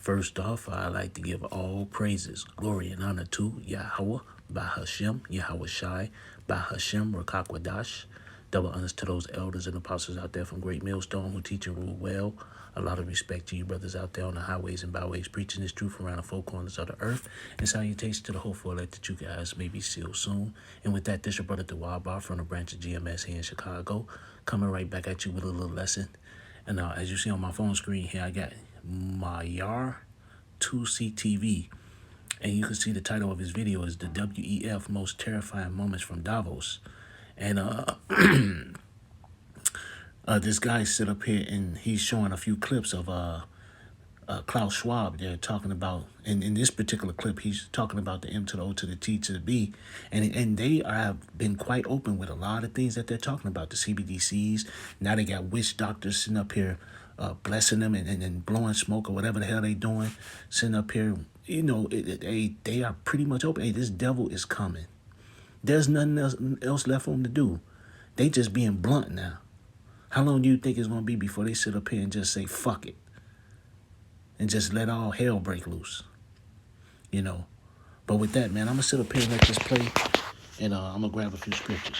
First off, I like to give all praises, glory, and honor to Yahweh, Bahashem, Yahweh Shai, Bahashem, Rakakwadash. Double honors to those elders and apostles out there from Great Millstone who teach and rule well. A lot of respect to you brothers out there on the highways and byways preaching this truth around the four corners of the earth. And salutations to the hopeful elect that you guys may be sealed soon. And with that, this your brother Dewaba from the branch of GMS here in Chicago, coming right back at you with a little lesson. And as you see on my phone screen here, I got Mayar 2CTV, and you can see the title of his video is the WEF Most Terrifying Moments from Davos. And this guy sit up here and he's showing a few clips of Klaus Schwab. They're talking about, in this particular clip, he's talking about the M to the O to the T to the B, and they have been quite open with a lot of things that they're talking about. The CBDCs, now they got witch doctors sitting up here blessing them and blowing smoke or whatever the hell they doing, sitting up here. You know, they are pretty much open. Hey, this devil is coming. There's nothing else left for them to do. They just being blunt now. How long do you think it's going to be before they sit up here and just say, fuck it, and just let all hell break loose? You know. But with that, man, I'm going to sit up here and let this play, and I'm going to grab a few scriptures.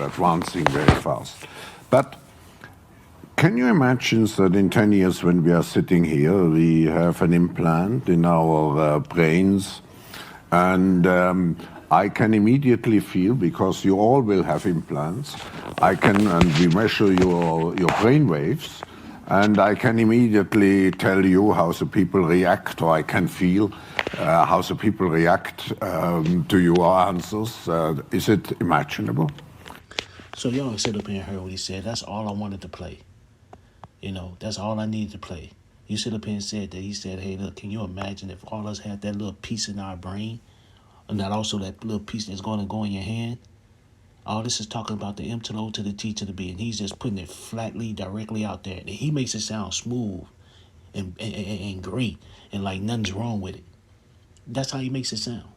Advancing very fast. But can you imagine that in 10 years when we are sitting here, we have an implant in our brains, and I can immediately feel, because you all will have implants, and we measure your brain waves, and I can immediately tell you how the people react, or I can feel how the people react to your answers. Is it imaginable? So y'all sit up here and heard what he said. That's all I wanted to play. You know, that's all I needed to play. You sit up here and said that he said, hey, look, can you imagine if all of us had that little piece in our brain, and not also that little piece that's going to go in your hand? All this is talking about the M to the O to the T to the B, and he's just putting it flatly, directly out there. And he makes it sound smooth and great, and like nothing's wrong with it. That's how he makes it sound.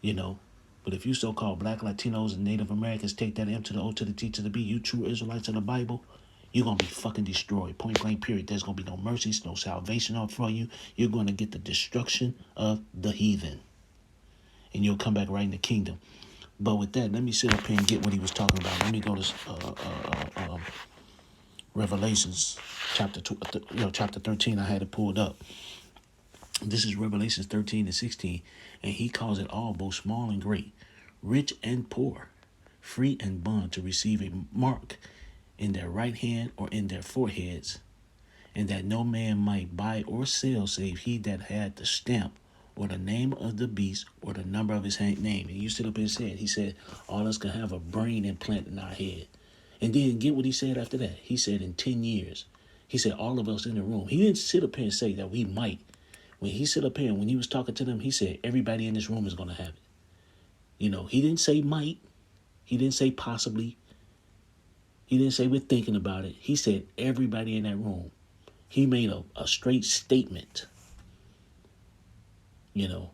You know? But if you so-called black Latinos and Native Americans take that M to the O to the T to the B, you true Israelites of the Bible, you're going to be fucking destroyed. Point blank period. There's going to be no mercies, no salvation up for you. You're going to get the destruction of the heathen. And you'll come back right in the kingdom. But with that, let me sit up here and get what he was talking about. Let me go to Revelations chapter 13. I had it pulled up. This is Revelations 13 and 16. And he calls it all, both small and great, rich and poor, free and bond, to receive a mark in their right hand or in their foreheads, and that no man might buy or sell save he that had the stamp or the name of the beast or the number of his name. And you sit up and said, he said, all us can have a brain implant in our head. And then get what he said after that. He said in 10 years, he said all of us in the room. He didn't sit up here and say that we might. When he sit up here and when he was talking to them, he said everybody in this room is going to have it. You know, he didn't say might. He didn't say possibly. He didn't say we're thinking about it. He said everybody in that room. He made a straight statement. You know.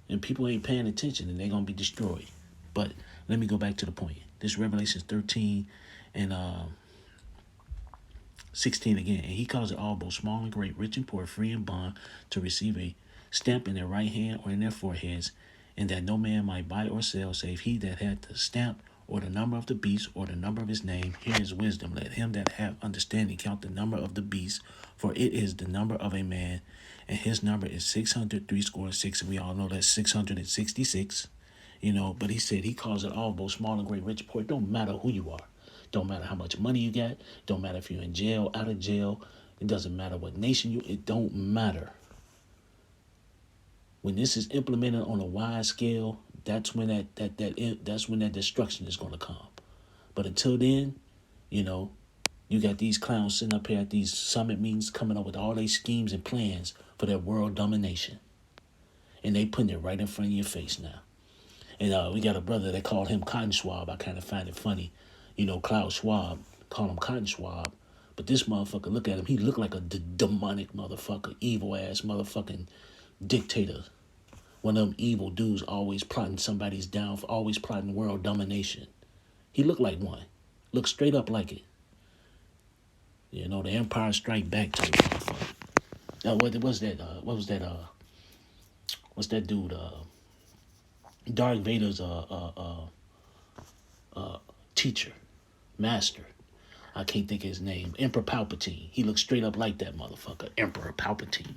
And people ain't paying attention and they're going to be destroyed. But let me go back to the point. This Revelation 13 and 16 again. And he calls it all, both small and great, rich and poor, free and bond, to receive a stamp in their right hand or in their foreheads, and that no man might buy or sell save he that had the stamp or the number of the beast or the number of his name. Here is wisdom. Let him that have understanding count the number of the beast, for it is the number of a man, and his number is 666, and we all know that's 666. You know, but he said he calls it all, both small and great, rich and poor. It don't matter who you are. Don't matter how much money you got. Don't matter if you're in jail, out of jail. It doesn't matter what nation you. It don't matter. When this is implemented on a wide scale, that's when that destruction is going to come. But until then, you know, you got these clowns sitting up here at these summit meetings coming up with all these schemes and plans for their world domination. And they putting it right in front of your face now. And we got a brother that called him Cotton Schwab. I kind of find it funny. You know, Klaus Schwab, call him Cotton Schwab. But this motherfucker, look at him. He looked like a demonic motherfucker, evil-ass motherfucking dictator. One of them evil dudes always plotting somebody's downfall, always plotting world domination. He looked like one. Looked straight up like it. You know, the Empire Strike Back type motherfucker. What was that? What was that? What's that dude? Darth Vader's teacher, master. I can't think of his name. Emperor Palpatine. He looks straight up like that motherfucker, Emperor Palpatine.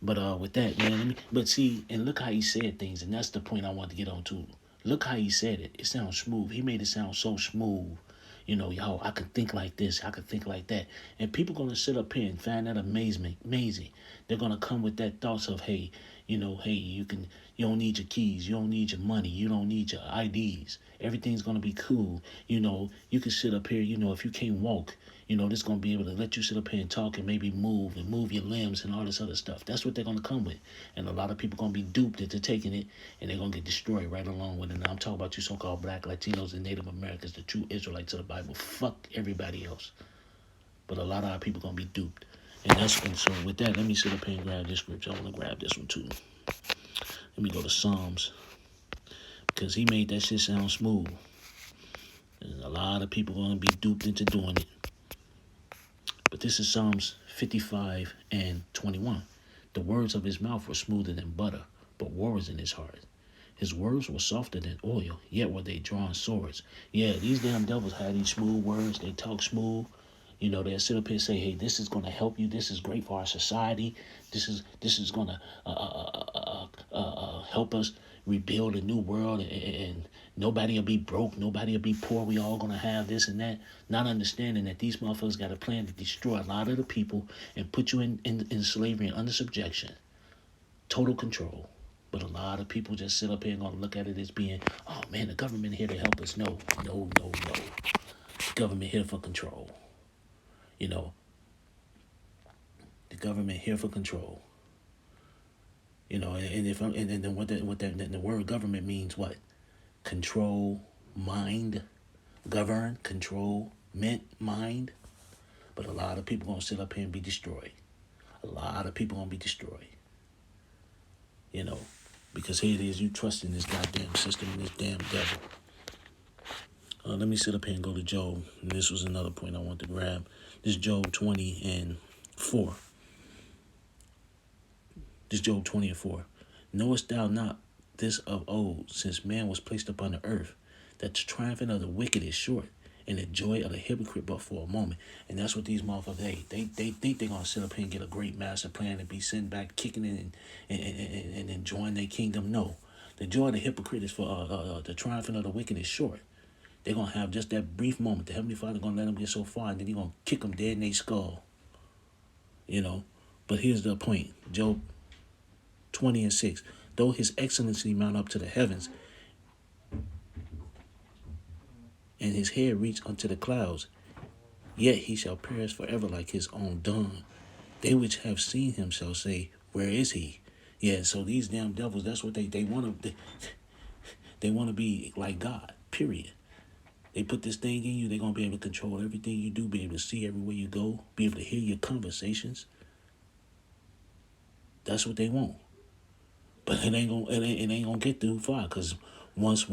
But with that, man, but see, and look how he said things, and that's the point I want to get on to. Look how he said it. It sounds smooth. He made it sound so smooth. You know, yo, I could think like this, I could think like that. And people gonna sit up here and find that amazing. They're gonna come with that thoughts of, hey, hey, you don't need your keys, you don't need your money, you don't need your IDs. Everything's gonna be cool. You can sit up here, if you can't walk, this gonna be able to let you sit up here and talk and maybe move your limbs and all this other stuff. That's what they're gonna come with. And a lot of people gonna be duped into taking it, and they're gonna get destroyed right along with it. And I'm talking about you so-called black Latinos and Native Americans, the true Israelites of the Bible. Fuck everybody else. But a lot of our people gonna be duped. And so with that, let me sit up here and grab this scripture. I wanna grab this one too. Let me go to Psalms. Because he made that shit sound smooth. And a lot of people gonna be duped into doing it. But this is Psalms 55 and 21. The words of his mouth were smoother than butter, but war was in his heart. His words were softer than oil, yet were they drawn swords. Yeah, these damn devils had these smooth words. They talk smooth. They'll sit up here and say, hey, this is going to help you. This is great for our society. This is going to help us rebuild a new world, and nobody will be broke. Nobody will be poor. We all going to have this and that. Not understanding that these motherfuckers got a plan to destroy a lot of the people and put you in slavery and under subjection. Total control. But a lot of people just sit up here and going to look at it as being, oh man, the government here to help us. No. The government here for control. The government here for control. And then what the word government means what? Control, mind, govern, control, meant, mind. But a lot of people gonna sit up here and be destroyed. A lot of people gonna be destroyed. Because here it is, you trust in this goddamn system and this damn devil. Let me sit up here and go to Job. And this was another point I want to grab. This is Job 20 and 4. This is Job 20 and 4. Knowest thou not this of old, since man was placed upon the earth, that the triumphing of the wicked is short, and the joy of the hypocrite but for a moment. And that's what these motherfuckers, they think they're going to sit up here and get a great master plan and be sitting back kicking it and enjoying their kingdom. No. The joy of the hypocrite is for the triumphing of the wicked is short. They're going to have just that brief moment. The Heavenly Father going to let them get so far, and then he's going to kick them dead in their skull. But here's the point. Job 20 and 6. Though his excellency mount up to the heavens, and his hair reach unto the clouds, yet he shall perish forever like his own dung. They which have seen him shall say, where is he? Yeah, so these damn devils, that's what they want to. They want to be like God, period. They put this thing in you, they're going to be able to control everything you do, be able to see everywhere you go, be able to hear your conversations. That's what they want. But it ain't gonna get too far, because once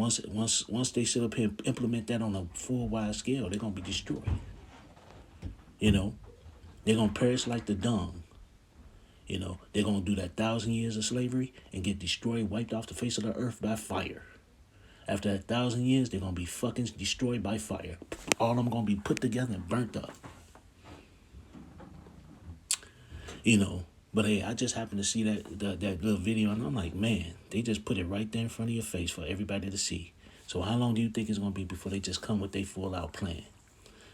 they sit up here and implement that on a full wide scale, they're gonna be destroyed. They're gonna perish like the dung. They're gonna do that 1,000 years of slavery and get destroyed, wiped off the face of the earth by fire. After that 1,000 years, they're gonna be fucking destroyed by fire. All of them gonna be put together and burnt up. But hey, I just happened to see that little video, and I'm like, man, they just put it right there in front of your face for everybody to see. So how long do you think it's going to be before they just come with their full-out plan?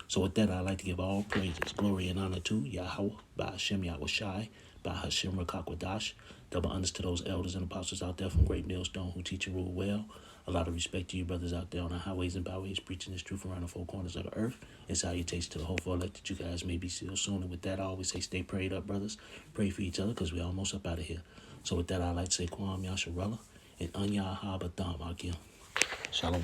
So with that, I'd like to give all praises, glory, and honor to Yahweh, by Hashem Yahweh Shai, by Hashem Rakakwadash. Double honors to those elders and apostles out there from Great Millstone who teach and rule well. A lot of respect to you brothers out there on the highways and byways preaching this truth around the four corners of the earth. And salutations to the hopeful elect that you guys may be sealed soon. And with that, I always say stay prayed up, brothers. Pray for each other because we're almost up out of here. So with that, I'd like to say Kwam Yasharella and Anya Habatham Akim. Shalom.